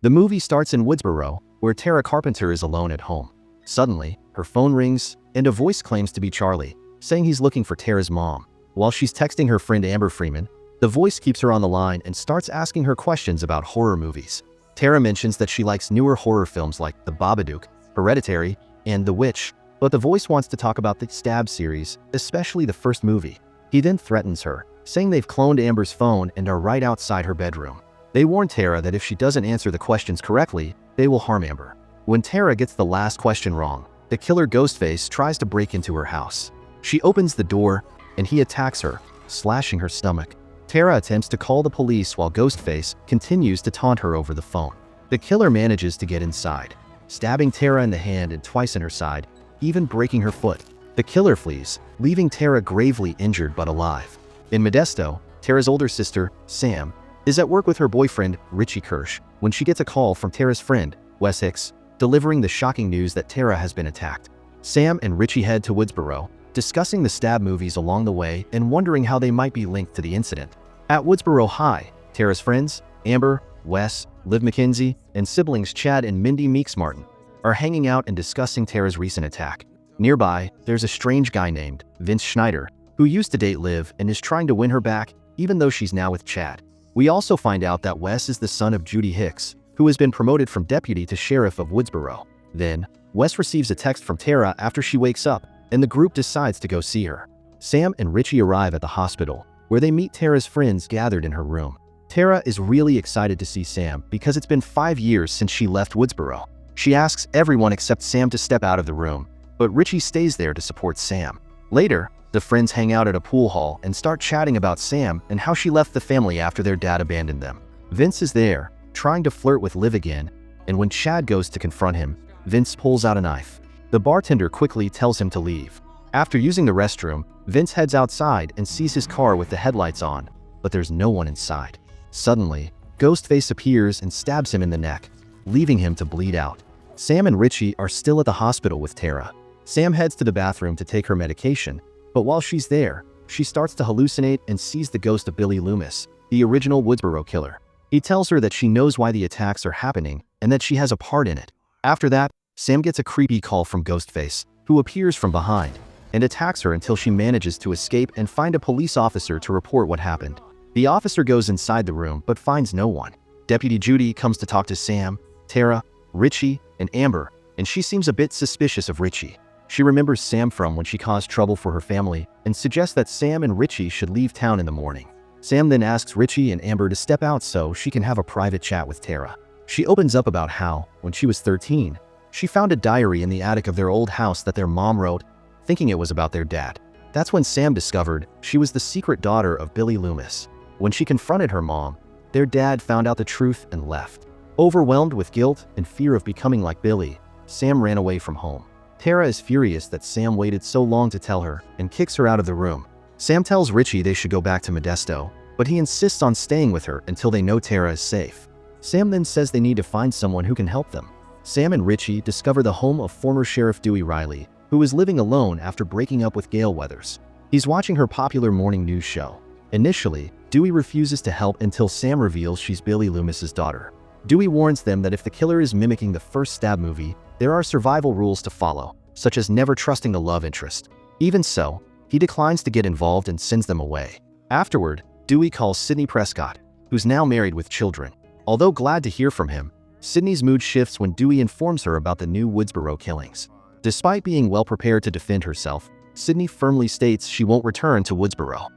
The movie starts in Woodsboro, where Tara Carpenter is alone at home. Suddenly, her phone rings, and a voice claims to be Charlie, saying he's looking for Tara's mom. While she's texting her friend Amber Freeman, the voice keeps her on the line and starts asking her questions about horror movies. Tara mentions that she likes newer horror films like The Babadook, Hereditary, and The Witch, but the voice wants to talk about the Stab series, especially the first movie. He then threatens her, saying they've cloned Amber's phone and are right outside her bedroom. They warn Tara that if she doesn't answer the questions correctly, they will harm Amber. When Tara gets the last question wrong, the killer Ghostface tries to break into her house. She opens the door, and he attacks her, slashing her stomach. Tara attempts to call the police while Ghostface continues to taunt her over the phone. The killer manages to get inside, stabbing Tara in the hand and twice in her side, even breaking her foot. The killer flees, leaving Tara gravely injured but alive. In Modesto, Tara's older sister, Sam, is at work with her boyfriend, Richie Kirsch, when she gets a call from Tara's friend, Wes Hicks, delivering the shocking news that Tara has been attacked. Sam and Richie head to Woodsboro, discussing the Stab movies along the way and wondering how they might be linked to the incident. At Woodsboro High, Tara's friends, Amber, Wes, Liv McKenzie, and siblings Chad and Mindy Meeks Martin, are hanging out and discussing Tara's recent attack. Nearby, there's a strange guy named Vince Schneider, who used to date Liv and is trying to win her back, even though she's now with Chad. We also find out that Wes is the son of Judy Hicks, who has been promoted from deputy to sheriff of Woodsboro. Then, Wes receives a text from Tara after she wakes up, and the group decides to go see her. Sam and Richie arrive at the hospital, where they meet Tara's friends gathered in her room. Tara is really excited to see Sam because it's been 5 years since she left Woodsboro. She asks everyone except Sam to step out of the room, but Richie stays there to support Sam. Later, the friends hang out at a pool hall and start chatting about Sam and how she left the family after their dad abandoned them. Vince is there, trying to flirt with Liv again, and when Chad goes to confront him, Vince pulls out a knife. The bartender quickly tells him to leave. After using the restroom, Vince heads outside and sees his car with the headlights on, but there's no one inside. Suddenly, Ghostface appears and stabs him in the neck, leaving him to bleed out. Sam and Richie are still at the hospital with Tara. Sam heads to the bathroom to take her medication, but while she's there, she starts to hallucinate and sees the ghost of Billy Loomis, the original Woodsboro killer. He tells her that she knows why the attacks are happening and that she has a part in it. After that, Sam gets a creepy call from Ghostface, who appears from behind and attacks her until she manages to escape and find a police officer to report what happened. The officer goes inside the room but finds no one. Deputy Judy comes to talk to Sam, Tara, Richie, and Amber, and she seems a bit suspicious of Richie. She remembers Sam from when she caused trouble for her family and suggests that Sam and Richie should leave town in the morning. Sam then asks Richie and Amber to step out so she can have a private chat with Tara. She opens up about how, when she was 13, she found a diary in the attic of their old house that their mom wrote, thinking it was about their dad. That's when Sam discovered she was the secret daughter of Billy Loomis. When she confronted her mom, their dad found out the truth and left. Overwhelmed with guilt and fear of becoming like Billy, Sam ran away from home. Tara is furious that Sam waited so long to tell her and kicks her out of the room. Sam tells Richie they should go back to Modesto, but he insists on staying with her until they know Tara is safe. Sam then says they need to find someone who can help them. Sam and Richie discover the home of former Sheriff Dewey Riley, who is living alone after breaking up with Gail Weathers. He's watching her popular morning news show. Initially, Dewey refuses to help until Sam reveals she's Billy Loomis's daughter. Dewey warns them that if the killer is mimicking the first Stab movie, there are survival rules to follow, such as never trusting the love interest. Even so, he declines to get involved and sends them away. Afterward, Dewey calls Sidney Prescott, who's now married with children. Although glad to hear from him, Sidney's mood shifts when Dewey informs her about the new Woodsboro killings. Despite being well prepared to defend herself, Sidney firmly states she won't return to Woodsboro.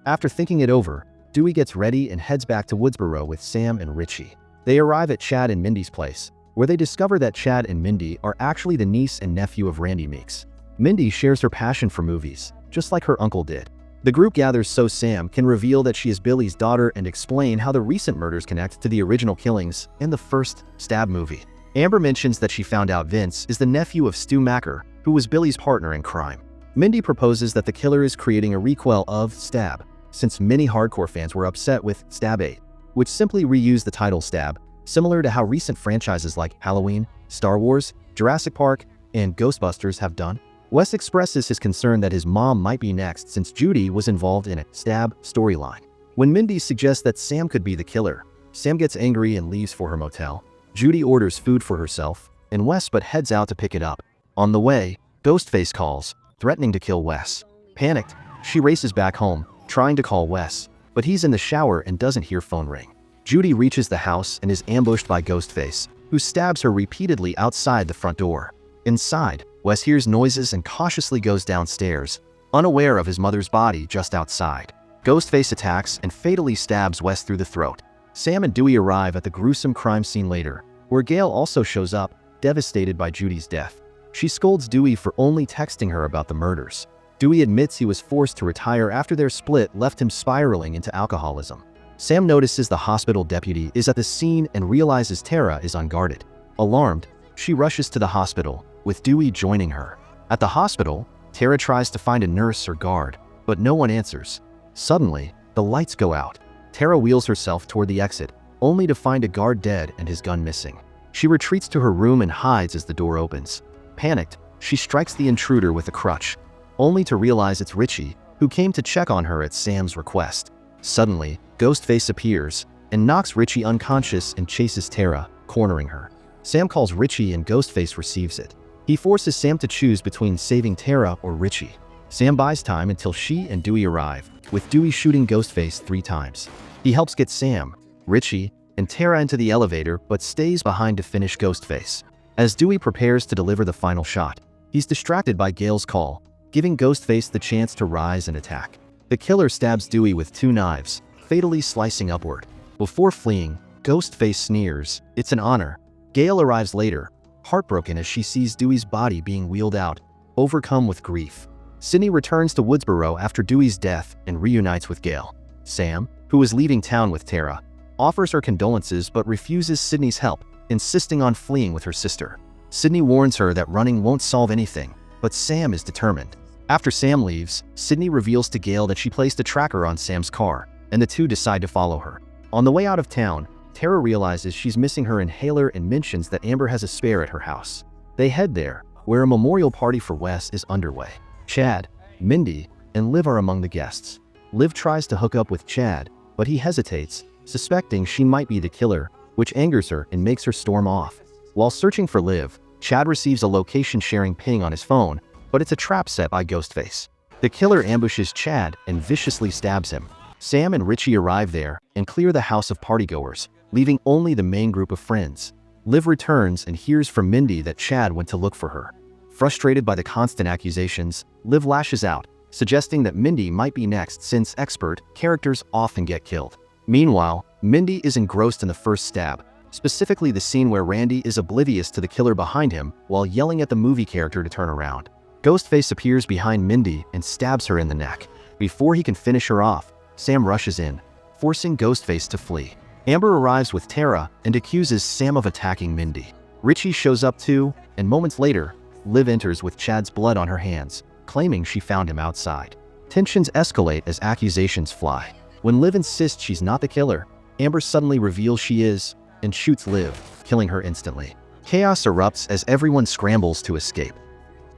After thinking it over, Dewey gets ready and heads back to Woodsboro with Sam and Richie. They arrive at Chad and Mindy's place, where they discover that Chad and Mindy are actually the niece and nephew of Randy Meeks. Mindy shares her passion for movies, just like her uncle did. The group gathers so Sam can reveal that she is Billy's daughter and explain how the recent murders connect to the original killings in the first Stab movie. Amber mentions that she found out Vince is the nephew of Stu Macker, who was Billy's partner in crime. Mindy proposes that the killer is creating a requel of Stab, since many hardcore fans were upset with Stab 8, which simply reused the title Stab, similar to how recent franchises like Halloween, Star Wars, Jurassic Park, and Ghostbusters have done. Wes expresses his concern that his mom might be next since Judy was involved in a Stab storyline. When Mindy suggests that Sam could be the killer, Sam gets angry and leaves for her motel. Judy orders food for herself, and Wes but heads out to pick it up. On the way, Ghostface calls, threatening to kill Wes. Panicked, she races back home, trying to call Wes, but he's in the shower and doesn't hear phone ring. Judy reaches the house and is ambushed by Ghostface, who stabs her repeatedly outside the front door. Inside, Wes hears noises and cautiously goes downstairs, unaware of his mother's body just outside. Ghostface attacks and fatally stabs Wes through the throat. Sam and Dewey arrive at the gruesome crime scene later, where Gail also shows up, devastated by Judy's death. She scolds Dewey for only texting her about the murders. Dewey admits he was forced to retire after their split left him spiraling into alcoholism. Sam notices the hospital deputy is at the scene and realizes Tara is unguarded. Alarmed, she rushes to the hospital, with Dewey joining her. At the hospital, Tara tries to find a nurse or guard, but no one answers. Suddenly, the lights go out. Tara wheels herself toward the exit, only to find a guard dead and his gun missing. She retreats to her room and hides as the door opens. Panicked, she strikes the intruder with a crutch, only to realize it's Richie, who came to check on her at Sam's request. Suddenly, Ghostface appears and knocks Richie unconscious and chases Tara, cornering her. Sam calls Richie and Ghostface receives it. He forces Sam to choose between saving Tara or Richie. Sam buys time until she and Dewey arrive, with Dewey shooting Ghostface 3 times. He helps get Sam, Richie, and Tara into the elevator but stays behind to finish Ghostface. As Dewey prepares to deliver the final shot, he's distracted by Gail's call, giving Ghostface the chance to rise and attack. The killer stabs Dewey with 2 knives, fatally slicing upward. Before fleeing, Ghostface sneers, "It's an honor." Gail arrives later, heartbroken as she sees Dewey's body being wheeled out, overcome with grief. Sydney returns to Woodsboro after Dewey's death and reunites with Gail. Sam, who is leaving town with Tara, offers her condolences but refuses Sydney's help, insisting on fleeing with her sister. Sydney warns her that running won't solve anything, but Sam is determined. After Sam leaves, Sydney reveals to Gail that she placed a tracker on Sam's car, and the two decide to follow her. On the way out of town, Tara realizes she's missing her inhaler and mentions that Amber has a spare at her house. They head there, where a memorial party for Wes is underway. Chad, Mindy, and Liv are among the guests. Liv tries to hook up with Chad, but he hesitates, suspecting she might be the killer, which angers her and makes her storm off. While searching for Liv, Chad receives a location-sharing ping on his phone, but it's a trap set by Ghostface. The killer ambushes Chad and viciously stabs him. Sam and Richie arrive there and clear the house of partygoers, leaving only the main group of friends. Liv returns and hears from Mindy that Chad went to look for her. Frustrated by the constant accusations, Liv lashes out, suggesting that Mindy might be next since expert characters often get killed. Meanwhile, Mindy is engrossed in the first stab, specifically the scene where Randy is oblivious to the killer behind him while yelling at the movie character to turn around. Ghostface appears behind Mindy and stabs her in the neck. Before he can finish her off, Sam rushes in, forcing Ghostface to flee. Amber arrives with Tara and accuses Sam of attacking Mindy. Richie shows up too, and moments later, Liv enters with Chad's blood on her hands, claiming she found him outside. Tensions escalate as accusations fly. When Liv insists she's not the killer, Amber suddenly reveals she is, and shoots Liv, killing her instantly. Chaos erupts as everyone scrambles to escape.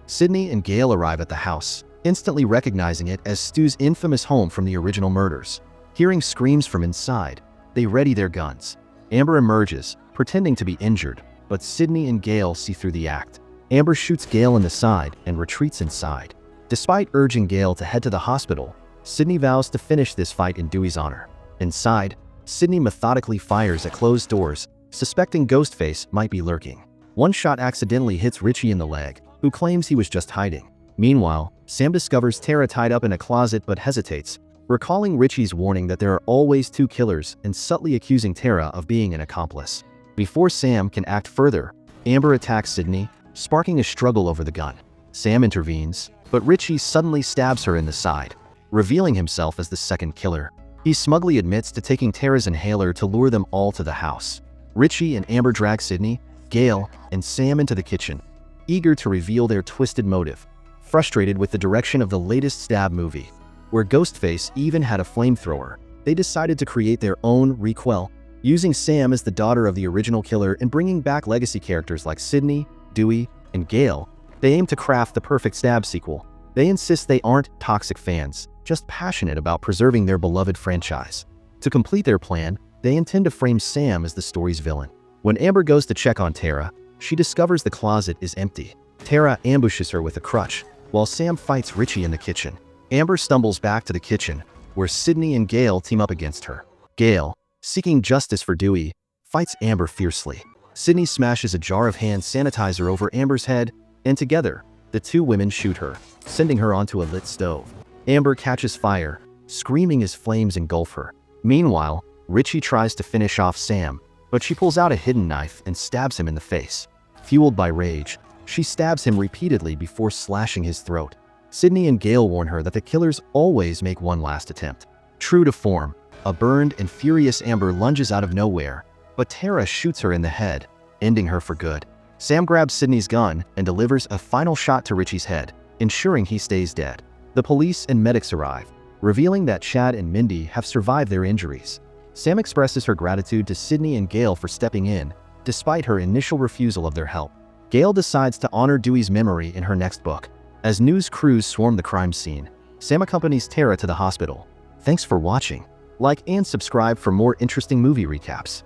Sydney and Gail arrive at the house, instantly recognizing it as Stu's infamous home from the original murders. Hearing screams from inside, they ready their guns. Amber emerges, pretending to be injured, but Sydney and Gail see through the act. Amber shoots Gail in the side and retreats inside. Despite urging Gail to head to the hospital, Sydney vows to finish this fight in Dewey's honor. Inside, Sydney methodically fires at closed doors, suspecting Ghostface might be lurking. One shot accidentally hits Richie in the leg, who claims he was just hiding. Meanwhile, Sam discovers Tara tied up in a closet but hesitates, recalling Richie's warning that there are always 2 killers and subtly accusing Tara of being an accomplice. Before Sam can act further, Amber attacks Sydney, sparking a struggle over the gun. Sam intervenes, but Richie suddenly stabs her in the side, revealing himself as the second killer. He smugly admits to taking Tara's inhaler to lure them all to the house. Richie and Amber drag Sydney, Gail, and Sam into the kitchen, eager to reveal their twisted motive. Frustrated with the direction of the latest stab movie, where Ghostface even had a flamethrower, they decided to create their own requel, using Sam as the daughter of the original killer and bringing back legacy characters like Sydney, Dewey, and Gail. They aim to craft the perfect stab sequel. They insist they aren't toxic fans, just passionate about preserving their beloved franchise. To complete their plan, they intend to frame Sam as the story's villain. When Amber goes to check on Tara, she discovers the closet is empty. Tara ambushes her with a crutch, while Sam fights Richie in the kitchen. Amber stumbles back to the kitchen, where Sydney and Gail team up against her. Gail, seeking justice for Dewey, fights Amber fiercely. Sydney smashes a jar of hand sanitizer over Amber's head, and together, the two women shoot her, sending her onto a lit stove. Amber catches fire, screaming as flames engulf her. Meanwhile, Richie tries to finish off Sam, but she pulls out a hidden knife and stabs him in the face. Fueled by rage, she stabs him repeatedly before slashing his throat. Sydney and Gail warn her that the killers always make one last attempt. True to form, a burned and furious Amber lunges out of nowhere, but Tara shoots her in the head, ending her for good. Sam grabs Sydney's gun and delivers a final shot to Richie's head, ensuring he stays dead. The police and medics arrive, revealing that Chad and Mindy have survived their injuries. Sam expresses her gratitude to Sydney and Gail for stepping in, despite her initial refusal of their help. Gail decides to honor Dewey's memory in her next book. As news crews swarm the crime scene, Sam accompanies Tara to the hospital. Thanks for watching. Like and subscribe for more interesting movie recaps.